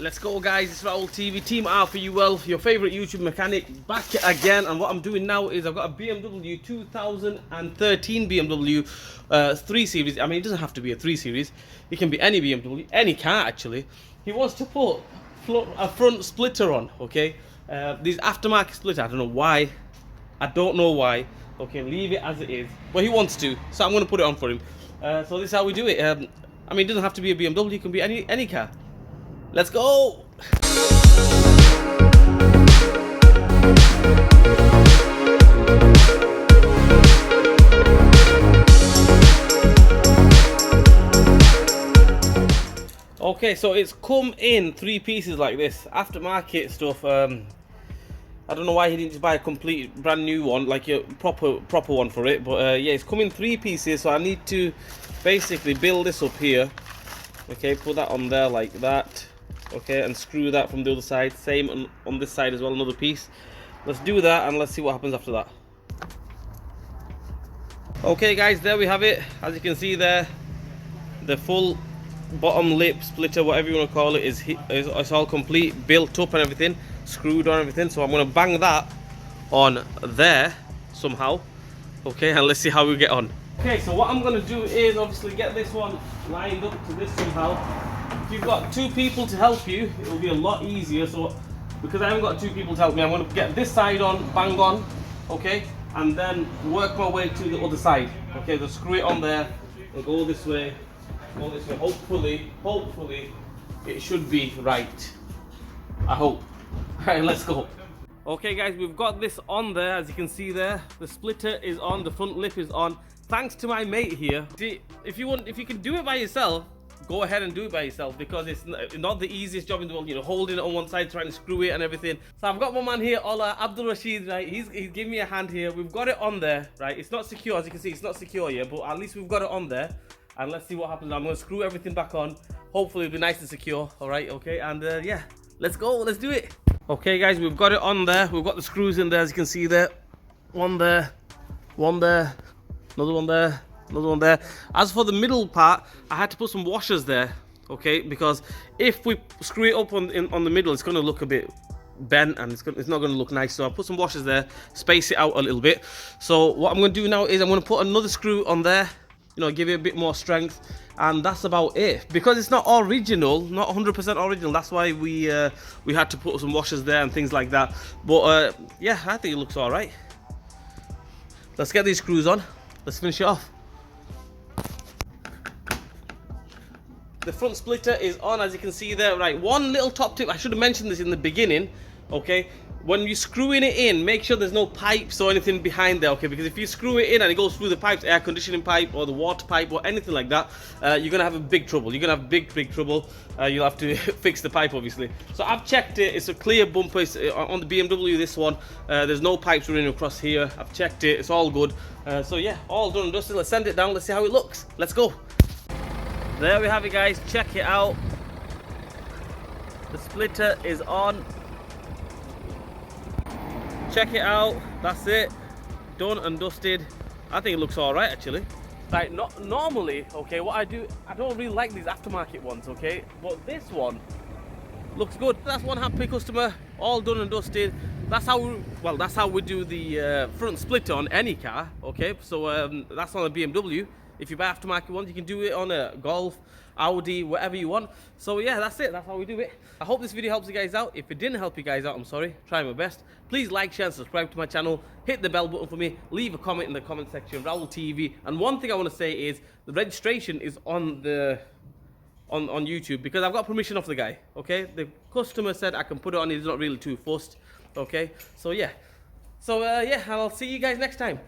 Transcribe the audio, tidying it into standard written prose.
Let's go, guys. It's Raul TV, Team R for you, well, your favorite YouTube mechanic, back again. And what I'm doing now is I've got a BMW 2013 BMW 3 Series. I mean, it doesn't have to be a 3 Series. It can be any BMW, any car actually. He wants to put a front splitter on, okay? These aftermarket splitter, I don't know why. I don't know why. Okay, leave it as it is. But he wants to, so I'm going to put it on for him. So this is how we do it. I mean, it doesn't have to be a BMW. It can be any car. Let's go! Okay, so it's come in 3 pieces like this. Aftermarket stuff. I don't know why he didn't just buy a complete brand new one, like a proper one for it. But yeah, it's come in 3 pieces, so I need to basically build this up here. Okay, put that on there like that. Okay, and screw that from the other side. Same on this side as well, another piece. Let's do that and let's see what happens after that. Okay guys, there we have it. As you can see there, the full bottom lip splitter, whatever you want to call it, it's all complete, built up and everything, screwed on everything. So I'm going to bang that on there somehow. Okay, and let's see how we get on. Okay, so what I'm going to do is obviously get this one lined up to this somehow. If you've got 2 people to help you, it will be a lot easier. So because I haven't got 2 people to help me, I'm going to get this side on, bang on, okay, and then work my way to the other side. Okay, so screw it on there and go this way, go this way. Hopefully it should be right. I hope. Alright, let's go. Okay guys, we've got this on there. As you can see there, the splitter is on, the front lip is on, thanks to my mate here. See, if you can do it by yourself, go ahead and do it by yourself, because it's not the easiest job in the world, you know, holding it on one side, trying to screw it and everything. So I've got my man here, Ola Abdul Rashid, right? He's giving me a hand here. We've got it on there, right? It's not secure, as you can see, it's not secure yet, but at least we've got it on there. And let's see what happens. I'm going to screw everything back on. Hopefully it'll be nice and secure, all right? Okay, and yeah, let's go, let's do it. Okay guys, we've got it on there. We've got the screws in there, as you can see there. One there, another one there, another one there. As for the middle part, I had to put some washers there, okay, because if we screw it up on the middle, it's going to look a bit bent and it's not going to look nice. So I put some washers there, space it out a little bit. So what I'm going to do now is I'm going to put another screw on there, you know, give it a bit more strength, and that's about it. Because it's not original, not 100% original, that's why we had to put some washers there and things like that. But yeah, I think it looks all right. Let's get these screws on. Let's finish it off. The front splitter is on, as you can see there. Right, one little top tip, I should have mentioned this in the beginning, okay? When you're screwing it in, make sure there's no pipes or anything behind there, okay? Because if you screw it in and it goes through the pipes, air conditioning pipe or the water pipe or anything like that, you're gonna have a big trouble. You're gonna have big trouble. You'll have to fix the pipe, obviously. So I've checked it. It's a clear bumper. It's on the BMW, this one. There's no pipes running across here. I've checked it. It's all good. So yeah, all done and dusted. Let's send it down. Let's see how it looks. Let's go. There we have it, guys. Check it out. The splitter is on. Check it out. That's it. Done and dusted. I think it looks all right, actually. Right, not normally, okay, what I don't really like these aftermarket ones, okay, but this one looks good. That's one happy customer. All done and dusted. That's how we do the front splitter on any car, okay. So that's on a BMW. If you buy aftermarket ones, you can do it on a Golf, Audi, whatever you want. So yeah, that's it. That's how we do it. I hope this video helps you guys out. If it didn't help you guys out, I'm sorry. Try my best. Please like, share, and subscribe to my channel. Hit the bell button for me. Leave a comment in the comment section. Raul TV. And one thing I want to say is the registration is on on YouTube, because I've got permission off the guy. Okay, the customer said I can put it on. He's not really too fussed. Okay, so yeah. So yeah, I'll see you guys next time.